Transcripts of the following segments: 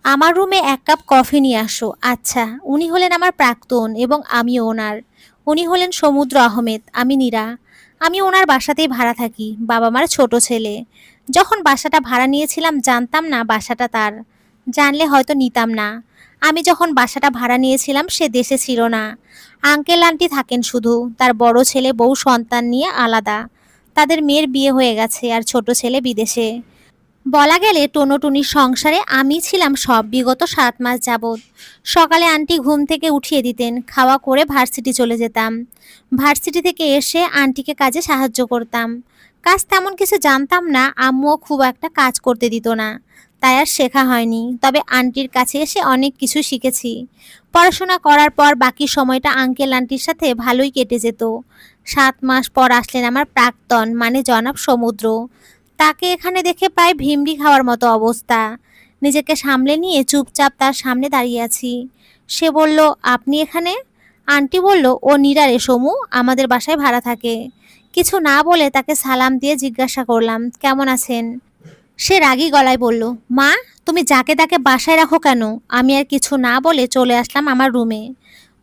আমার রুমে ১ cup coffee নিয়ে আসো। আচ্ছা, উনি হলেন আমার প্রাক্তন এবং আমি ওনার। উনি হলেন সমুদ্র আহমেদ, আমি নীরা। আমি ওনার বাসাতেই ভাড়া থাকি, বাবা-মার ছোট ছেলে। যখন বাসাটা ভাড়া নিয়েছিলাম জানতাম না বাসাটা তার। জানলে হয়তো নিতাম না। আমি যখন বাসাটা ভাড়া নিয়েছিলাম সে দেশে ছিল না। আঙ্কেল আন্টি থাকেন শুধু, তার বড় ছেলে বউ সন্তান নিয়ে আলাদা। তাদের মেয়ের বিয়ে হয়ে গেছে আর ছোট ছেলে বিদেশে। বলা গেলে টোনোটুনির সংসারে আমি ছিলাম সব বিগত ৭ মাস যাবৎ। সকালে আন্টি ঘুম থেকে উঠিয়ে দিতেন, খাওয়া করে ভার্সিটি চলে যেতাম। ভার্সিটি থেকে এসে আন্টিকে কাজে সাহায্য করতাম। কাজ তেমন কিছু জানতাম না, আম্মুও খুব একটা কাজ করতে দিত না, তাই আর শেখা হয়নি। তবে আন্টির কাছে এসে অনেক কিছু শিখেছি। পড়াশোনা করার পর বাকি সময়টা আঙ্কেল আন্টির সাথে ভালোই কেটে যেত। ৭ মাস পর আসলেন আমার প্রাক্তন মানে জনাব সমুদ্র। তাকে এখানে দেখে প্রায় ভিমড়ি খাওয়ার মতো অবস্থা। নিজেকে সামলে নিয়ে চুপচাপ তার সামনে দাঁড়িয়ে আছি। সে বলল, আপনি এখানে? আন্টি বলল, ও নীরা রে সমু, আমাদের বাসায় ভাড়া থাকে। কিছু না বলে তাকে সালাম দিয়ে জিজ্ঞাসা করলাম, কেমন আছেন? সে রাগী গলায় বলল, মা, তুমি যাকে তাকে বাসায় রাখো কেন? আমি আর কিছু না বলে চলে আসলাম আমার রুমে।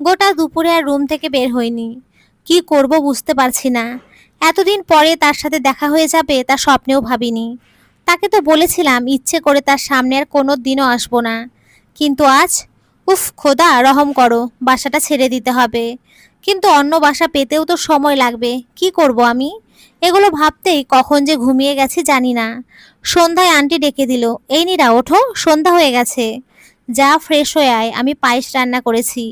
গোটা দুপুরে আর রুম থেকে বের হইনি। কি করব বুঝতে পারছি না। এতদিন পরে তার সাথে দেখা হয়ে যাবে তা স্বপ্নেও ভাবিনি। তাকে তো বলেছিলাম ইচ্ছে করে তার সামনে আর কোনো দিনও আসবো না। কিন্তু আজ, উফ খোদা রহম করো, বাসাটা ছেড়ে দিতে হবে। কিন্তু অন্য বাসা পেতেও তো সময় লাগবে, কি করব আমি? এগুলো ভাবতেই কখন যে ঘুমিয়ে গেছি জানি না। সন্ধ্যায় আন্টি ডেকে দিল, এই নীরা ওঠো, সন্ধ্যা হয়ে গেছে। যা ফ্রেশ হয়ে আয়, আমি পায়েস রান্না করেছি।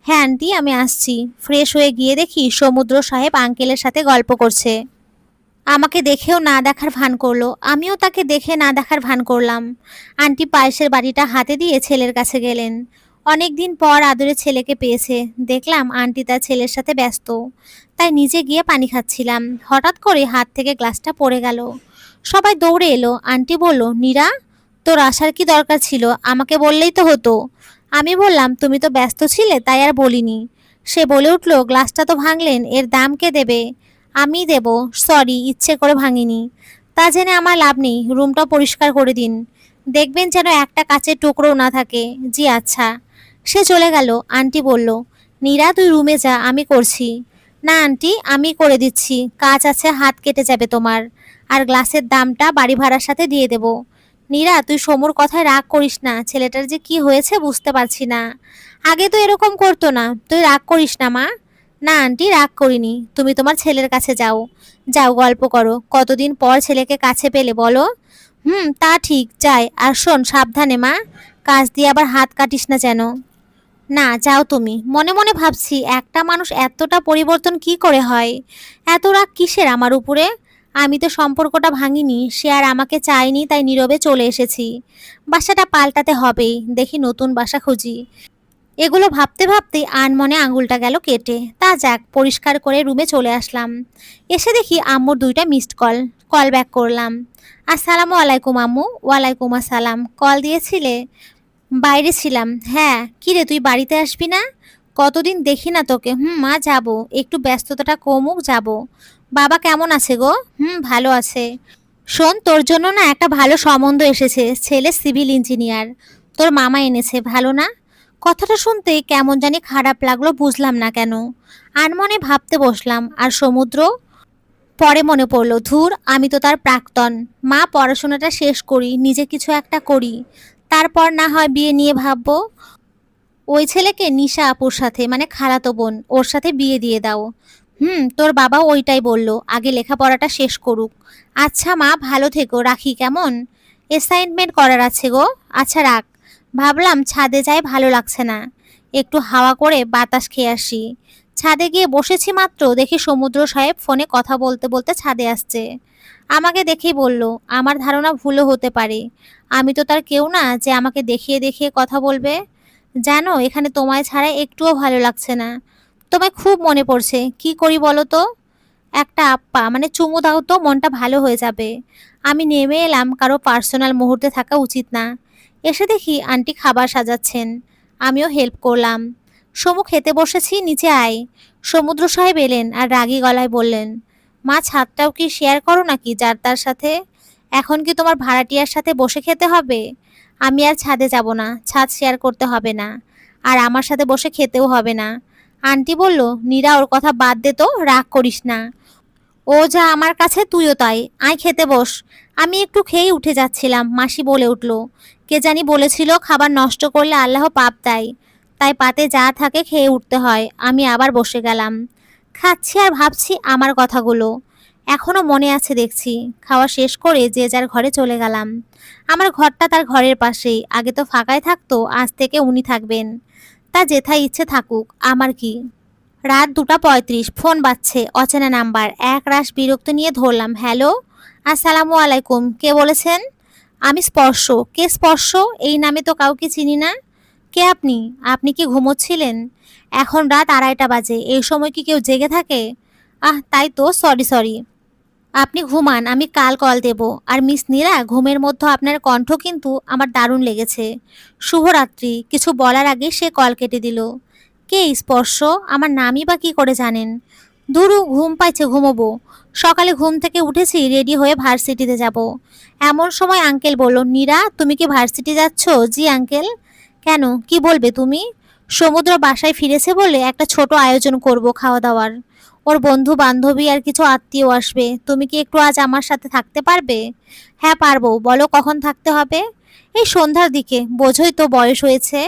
হ্যাঁ আন্টি, আমি আসছি। ফ্রেশ হয়ে গিয়ে দেখি সমুদ্র সাহেব আঙ্কেলের সাথে গল্প করছে। আমাকে দেখেও না দেখার ভান করলো, আমিও তাকে দেখে না দেখার ভান করলাম। আন্টি পায়েসের বাড়িটা হাতে দিয়ে ছেলের কাছে গেলেন। অনেক দিন পর আদরে ছেলেকে পেয়েছে। দেখলাম আন্টি তার ছেলের সাথে ব্যস্ত, তাই নিজে গিয়ে পানি খাচ্ছিলাম। হঠাৎ করে হাত থেকে গ্লাসটা পড়ে গেল। সবাই দৌড়ে এলো। আন্টি বলল, নীরা, তোর আসার কি দরকার ছিল? আমাকে বললেই তো হতো। আমি বললাম, তুমি তো ব্যস্ত ছিলে তাই আর বলিনি। সে বলে উঠল, গ্লাসটা তো ভাঙলেন, এর দাম কে দেবে? আমি দেব। সরি, ইচ্ছে করে ভাঙিনি। তা জেনে আমার লাভ নেই, রুমটা পরিষ্কার করে দিন। দেখবেন যেন একটা কাচের টুকরোও না থাকে। জি আচ্ছা। সে চলে গেল। আন্টি বলল, নীরা, তুই রুমে যা, আমি করছি। না আন্টি, আমি করে দিচ্ছি, কাজ আছে, হাত কেটে যাবে তোমার। আর গ্লাসের দামটা বাড়ি ভাড়ার সাথে দিয়ে দেব। নীরা, তুই সমুর কথায় রাগ করিস না, ছেলেটার যে কি হয়েছে বুঝতে পারছি না। আগে তো এরকম করতো না, তুই রাগ করিস না মা। না আন্টি, রাগ করিনি, তুমি তোমার ছেলের কাছে যাও। যাও গল্প করো, কতদিন পর ছেলেকে কাছে পেলে বলো। হুম, তা ঠিক, যাই। আর শোন, সাবধানে মা, কাজ দিয়ে আবার হাত কাটিস না যেন। না, যাও তুমি। মনে মনে ভাবছি, একটা মানুষ এতটা পরিবর্তন কি করে হয়? এত রাগ কিসের আমার উপরে? আমি তো সম্পর্কটা ভাঙিনি, সে আর আমাকে চায়নি, তাই নীরবে চলে এসেছি। বাসাটা পাল্টাতে হবেই, দেখি নতুন বাসা খুঁজি। এগুলো ভাবতে ভাবতেই আনমনে আঙুলটা গেল কেটে। তা যাক, পরিষ্কার করে রুমে চলে আসলাম। এসে দেখি আম্মুর 2টা মিসড কল। কল ব্যাক করলাম। আসসালামু আলাইকুম আম্মু। ওয়ালাইকুম আসসালাম। কল দিয়েছিলে? বাইরে ছিলাম। হ্যাঁ, কিরে তুই বাড়িতে আসবি না? কতদিন দেখি না তোকে। মা, যাব, একটু ব্যস্ততাটা কমুক, যাব। বাবা কেমন আছে গো? ভালো আছে। শোন, তোর জন্য না একটা ভালো সম্বন্ধ এসেছে, ছেলে সিভিল ইঞ্জিনিয়ার। তোর মামা এনেছে, ভালো না? কথাটা শুনতেই কেমন জানি খারাপ লাগলো, বুঝলাম না কেন। আনমনে ভাবতে বসলাম, আর সমুদ্র? পরে মনে পড়লো, ধুর, আমি তো তার প্রাক্তন। মা, পড়াশোনাটা শেষ করি, নিজে কিছু একটা করি, তারপর না হয় বিয়ে নিয়ে ভাববো। ওই ছেলেকে নিশা আপুর সাথে, মানে খালাতো বোন, ওর সাথে বিয়ে দিয়ে দাও। তোর বাবা ওইটাই বলল, আগে লেখাপড়াটা শেষ করুক। আচ্ছা মা, ভালো থেকো, রাখি কেমন? অ্যাসাইনমেন্ট করার আছে গো। আচ্ছা রাখ। ভাবলাম ছাদে যাই, ভালো লাগছে না, একটু হাওয়া করে বাতাস খেয়ে আসি। ছাদে গিয়ে বসেছি মাত্র দেখি সমুদ্র সাহেব ফোনে কথা বলতে বলতে ছাদে আসছে। আমাকে দেখেই বলল, আমার ধারণা ভুলও হতে পারে, আমি তো তার কেউ না যে আমাকে দেখিয়ে দেখিয়ে কথা বলবে। জানো, এখানে তোমায় ছাড়া একটুও ভালো লাগছে না। তোমায় খুব মনে পড়ছে, কি করি বলো তো? একটা আপ্পা, মানে চুমু দাও তো, মনটা ভালো হয়ে যাবে। আমি নেমে এলাম, কারো পার্সোনাল মুহূর্তে থাকা উচিত না। এসে দেখি আন্টি খাবার সাজাচ্ছেন। আমিও হেল্প করলাম। সমু, খেতে বসেছি, নিচে আয়। সমুদ্র সাহেব এলেন আর রাগী গলায় বললেন, মা, ছাদটাও কি শেয়ার করো নাকি যার তার সাথে? এখন কি তোমার ভাড়াটিয়ার সাথে বসে খেতে হবে? আমি আর ছাদে যাব না, ছাদ শেয়ার করতে হবে না, আর আমার সাথে বসে খেতেও হবে না। আন্টি বলল, নীরা ওর কথা বাদ দে তো, রাগ করিস না। ও যা আমার কাছে তুইও তাই, আয় খেতে বস। আমি একটু খেয়েই উঠে যাচ্ছিলাম, মাসি বলে উঠল, কে জানি বলেছিল খাবার নষ্ট করলে আল্লাহ পাপ দেয়, তাই পাতে যা থাকে খেয়ে উঠতে হয়। আমি আবার বসে গেলাম, খাচ্ছি আর ভাবছি আমার কথাগুলো। এখনো মনে আছে দেখছি। খাওয়া শেষ করে যে যার ঘরে চলে গেলাম। আমার ঘরটা তার ঘরের পাশেই, আগে তো ফাঁকাই থাকতো, আজ থেকে উনি থাকবেন। তা যেথায় ইচ্ছে থাকুক, আমার কি। রাত 2:35, ফোন বাজছে, অচেনা নাম্বার। এক রাশ বিরক্ত নিয়ে ধরলাম। হ্যালো, আসসালামু আলাইকুম, কে বলেছেন? আমি স্পর্শ। কে স্পর্শ? এই নামে তো কাউকে চিনি না। কে আপনি? আপনি কি ঘুমোচ্ছিলেন? এখন রাত 2:30 বাজে, এই সময় কি কেউ জেগে থাকে? তাই তো, সরি সরি। আপনি ঘুমান, আমি কাল কল দেব। আর মিস নীরা, ঘুমের মধ্যে আপনার কণ্ঠ কিন্তু আমার দারুণ লেগেছে। শুভরাত্রি। কিছু বলার আগে সে কল কেটে দিল। কে স্পর্শ? আমার নামই বা কি করে জানেন? ধুরু, ঘুম পাইছে, ঘুমোবো। সকালে ঘুম থেকে উঠেছি, রেডি হয়ে ভার্সিটিতে যাব। এমন সময় আঙ্কেল বলল, নীরা তুমি কি ভার্সিটি যাচ্ছ? জি আঙ্কেল। কেন, কি বলবে তুমি? সমুদ্র বাসায় ফিরেছে বলে একটা ছোট আয়োজন করব খাওয়া দাওয়ার। ওর বন্ধু বান্ধবী আর কিছু আত্মীয় আসবে। তুমি কি একটু আজ আমার সাথে থাকতে পারবে? হ্যাঁ পারবো, বলো কখন থাকতে হবে? এই সন্ধ্যার দিকে, বোঝোই তো বয়স হয়েছে।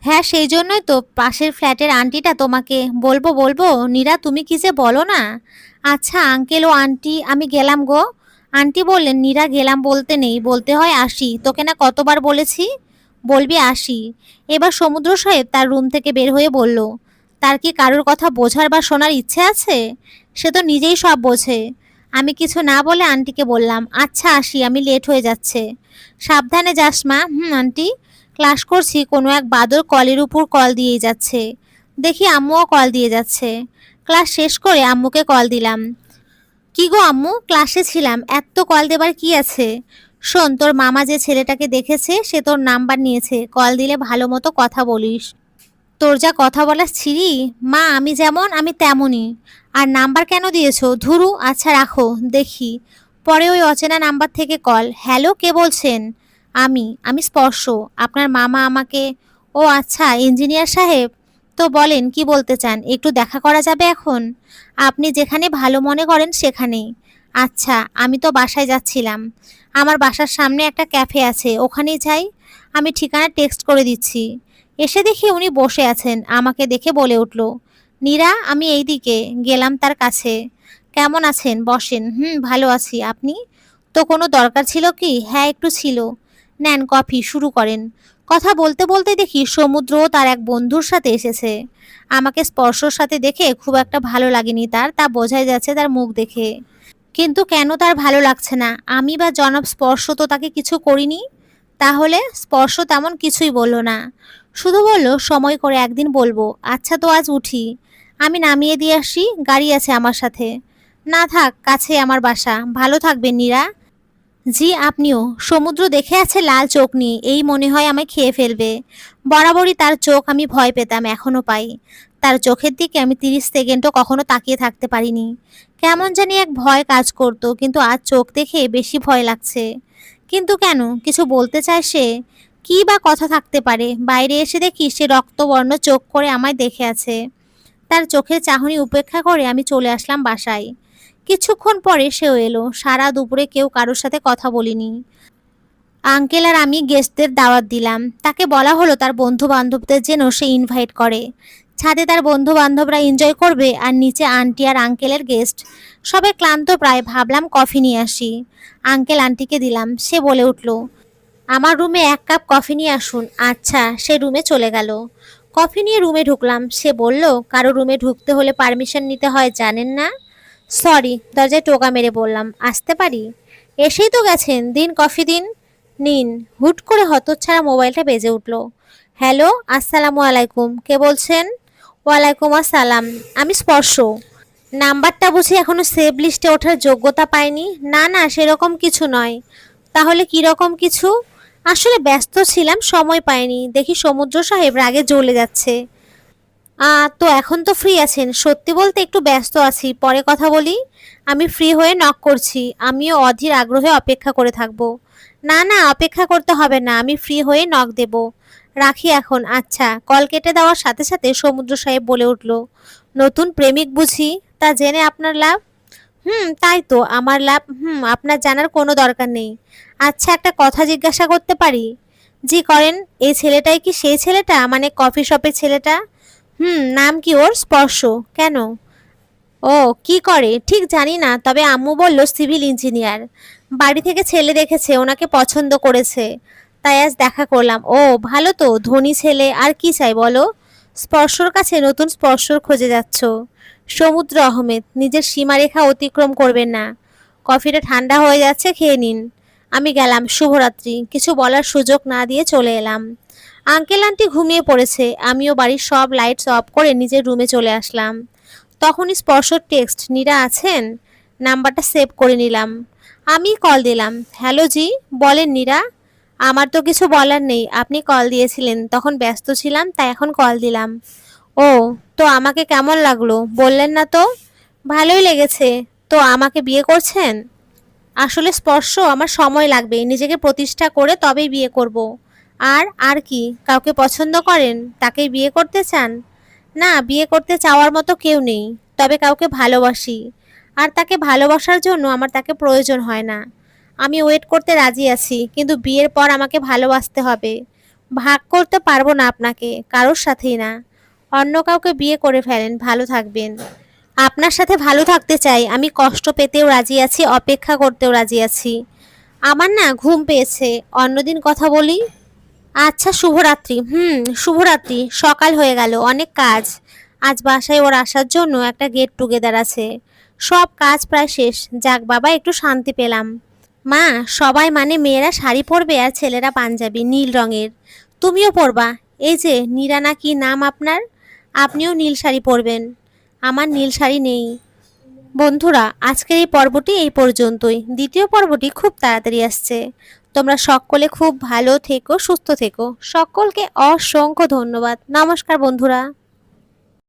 হ্যাঁ, সেই জন্যই তো পাশের ফ্ল্যাটের আন্টিটা তোমাকে বলবো বলবো। নীরা তুমি কি যে বলো না। আচ্ছা আঙ্কেল ও আন্টি, আমি গেলাম গো। আন্টি বললেন, নীরা গেলাম বলতে নেই, বলতে হয় আসি। তোকে না কতবার বলেছি, বলবি আসি। এবার সমুদ্র সাহেব তার রুম থেকে বের হয়ে বলল, তার কি কারোর কথা বোঝার বা শোনার ইচ্ছে আছে? সে তো নিজেই সব বোঝে। আমি কিছু না বলে আন্টিকে বললাম, আচ্ছা আসি, আমি লেট হয়ে যাচ্ছে। সাবধানে যাস মা। আন্টি। ক্লাস করছি, কোনো এক বাদর কলের উপর কল দিয়েই যাচ্ছে। দেখি আম্মুও কল দিয়ে যাচ্ছে। ক্লাস শেষ করে আম্মুকে কল দিলাম। কি গো আম্মু, ক্লাসে ছিলাম, এত কল দেবার কি আছে? শোন, তোর মামা যে ছেলেটাকে দেখেছে সে তোর নাম্বার নিয়েছে, কল দিলে ভালো মতো কথা বলিস। তোর যা কথা বলার ছিরি, মা আমি যেমন আমি তেমনই। আর নাম্বার কেন দিয়েছো? ধুরু, আচ্ছা রাখো, দেখি। পরে ওই অচেনা নাম্বার থেকে কল। হ্যালো, কে বলছেন? আমি স্পর্শ। আপনার মামা আমাকে। ও আচ্ছা, ইঞ্জিনিয়ার সাহেব। তো বলেন, কি বলতে চান? একটু দেখা করা যাবে এখন? আপনি যেখানে ভালো মনে করেন সেখানেই। আচ্ছা, আমি তো বাসায় যাচ্ছিলাম। আমার বাসার সামনে একটা ক্যাফে আছে, ওখানেই যাই। আমি ঠিকানা টেক্সট করে দিচ্ছি। এসে দেখি উনি বসে আছেন। আমাকে দেখে বলে উঠল, নীরা আমি এই দিকে। গেলাম তার কাছে। কেমন আছেন? বসেন। ভালো আছি, আপনি? তো কোনো দরকার ছিল কি? হ্যাঁ একটু ছিল। নেন কফি, শুরু করেন। কথা বলতে বলতে দেখি সমুদ্রও তার এক বন্ধুর সাথে এসেছে। আমাকে স্পর্শর সাথে দেখে খুব একটা ভালো লাগেনি তার, তা বোঝাই যাচ্ছে তার মুখ দেখে। কিন্তু কেন তার ভালো লাগছে না? আমি বা জনাব স্পর্শ তো তাকে কিছু করিনি। তাহলে স্পর্শ তেমন কিছুই বলল না, শুধু বলল, সময় করে একদিন বলবো। আচ্ছা তো আজ উঠি। আমি নামিয়ে দিয়ে আসি, গাড়ি আছে আমার সাথে। না থাক, কাছে আমার বাসা। ভালো থাকবেন নীরা। জি আপনিও। সমুদ্র দেখে আছে লাল চোখ নিয়ে, এই মনে হয় আমায় খেয়ে ফেলবে। বরাবরই তার চোখ আমি ভয় পেতাম, এখনো পাই। তার চোখের দিকে আমি 30 সেকেন্ডও কখনো তাকিয়ে থাকতে পারিনি। কেমন জানি এক ভয় কাজ করতো, কিন্তু আজ চোখ দেখে বেশি ভয় লাগছে। কিন্তু কেন, কিছু বলতে চায় সে? কি বা কথা থাকতে পারে? বাইরে এসে দেখি সে রক্তবর্ণ চোখ করে আমায় দেখে আছে। তার চোখের চাহনি উপেক্ষা করে আমি চলে আসলাম বাসায়। কিছুক্ষণ পরে সেও এলো। সারা দুপুরে কেউ কারোর সাথে কথা বলিনি। আঙ্কেল আর আমি গেস্টদের দাওয়াত দিলাম। তাকে বলা হলো তার বন্ধু বান্ধবদের যেন সে ইনভাইট করে। ছাদে তার বন্ধু বান্ধবরা এনজয় করবে, আর নিচে আন্টি আর আঙ্কেলের গেস্ট। সবাই ক্লান্ত প্রায়, ভাবলাম কফি নিয়ে আসি। আঙ্কেল আন্টিকে দিলাম। সে বলে উঠল, আমার রুমে 1 কাপ কফি নিয়ে আসুন। আচ্ছা, সে রুমে চলে গেল। কফি নিয়ে রুমে ঢুকলাম। সে বলল, কারো রুমে ঢুকতে হলে পারমিশন নিতে হয়, জানেন না? সরি, দরজায় টোকা মেরে বললাম, আসতে পারি? এসেই তো গেছেন, দিন কফি দিন। নিন। হুট করে হতচ্ছাড়া মোবাইলটা বেজে উঠল। হ্যালো, আসসালামু আলাইকুম, কে বলছেন? ওয়ালাইকুম আসসালাম, আমি স্পর্শ। নাম্বারটা বুঝি এখনো সেভ লিস্টে ওঠার যোগ্যতা পায়নি? না না, সেরকম কিছু নয়। তাহলে কি রকম কিছু? আসলে ব্যস্ত ছিলাম, সময় পাইনি। দেখি সমুদ্র সাহেব রাগে জ্বলে যাচ্ছে। তো এখন তো ফ্রি আছেন? সত্যি বলতে একটু ব্যস্ত আছি, পরে কথা বলি। আমি ফ্রি হয়ে নক করছি। আমিও অধীর আগ্রহে অপেক্ষা করে থাকবো। না না, অপেক্ষা করতে হবে না, আমি ফ্রি হয়ে নক দেব। রাখি এখন। আচ্ছা। কল কেটে দেওয়ার সাথে সাথে সমুদ্র সাহেব বলে উঠল, নতুন প্রেমিক বুঝি? তা জেনে আপনার লাভ? তাই তো আমার লাভ। আপনার জানার কোনো দরকার নেই। আচ্ছা, একটা কথা জিজ্ঞাসা করতে পারি? জি করেন। এই ছেলেটাই কি সেই ছেলেটা, মানে কফি শপের ছেলেটা? নাম কি ওর? স্পর্শ। কেন? ও কি করে ঠিক জানি না, তবে আম্মু বলল সিভিল ইঞ্জিনিয়ার। বাড়ি থেকে ছেলে দেখেছে, ওনাকে পছন্দ করেছে, তাই আজ দেখা করলাম। ও ভালো তো, ধনী ছেলে, আর কি চাই বলো? স্পর্শর কাছে নতুন স্পর্শর খোঁজে যাচ্ছ? সমুদ্র আহমেদ, নিজের সীমারেখা অতিক্রম করবেন না। কফিটা ঠান্ডা হয়ে যাচ্ছে, খেয়ে নিন। আমি গেলাম। শুভরাত্রি। কিছু বলার সুযোগ না দিয়ে চলে এলাম। আঙ্কেল আন্টি ঘুমিয়ে পড়েছে, আমিও বাড়ির সব লাইটস অফ করে নিজের রুমে চলে আসলাম। তখনই স্পর্শর টেক্সট, নীরা আছেন? নাম্বারটা সেভ করে নিলাম। আমি কল দিলাম। হ্যালো জি। বলেন নীরা। আমার তো কিছু বলার নেই, আপনি কল দিয়েছিলেন, তখন ব্যস্ত ছিলাম, তাই এখন কল দিলাম। ও, তো আমাকে কেমন লাগলো বললেন না তো? ভালোই লেগেছে। তো আমাকে বিয়ে করছেন? আসলে স্পর্শ, আমার সময় লাগবে, নিজেকে প্রতিষ্ঠা করে তবেই বিয়ে করব। আর কি, কাউকে পছন্দ করেন, তাকেই বিয়ে করতে চান? না, বিয়ে করতে চাওয়ার মতো কেউ নেই, তবে কাউকে ভালোবাসি। আর তাকে ভালোবাসার জন্য আমার তাকে প্রয়োজন হয় না। আমি ওয়েট করতে রাজি আছি, কিন্তু বিয়ের পর আমাকে ভালোবাসতে হবে। ভাগ করতে পারবো না আপনাকে, কারোর সাথেই না। অন্য কাউকে বিয়ে করে ফেলেন, ভালো থাকবেন। আপনার সাথে ভালো থাকতে চাই, আমি কষ্ট পেতেও রাজি আছি, অপেক্ষা করতেও রাজি আছি। আমার না ঘুম পেয়েছে, অন্যদিন কথা বলি। আচ্ছা, শুভরাত্রি। শুভরাত্রি। সকাল হয়ে গেল, অনেক কাজ। আজ বাসায় ওর আসার জন্য একটা গেট টুগেদার আছে। সব কাজ প্রায় শেষ। যাক বাবা, একটু শান্তি পেলাম। মা, সবাই মানে মেয়েরা শাড়ি পরবে আর ছেলেরা পাঞ্জাবি নীল রঙের। তুমিও পরবা। এই যে নীরা না কি নাম আপনার, আপনিও নীল শাড়ি পরবেন। আমার নীল শাড়ি নেই। বন্ধুরা, আজকের এই পর্বটি এই পর্যন্তই। দ্বিতীয় পর্বটি খুব তাড়াতাড়ি আসছে। তোমরা সকলে খুব ভালো থেকো, সুস্থ থেকো। সকলকে অসংখ্য ধন্যবাদ। নমস্কার বন্ধুরা।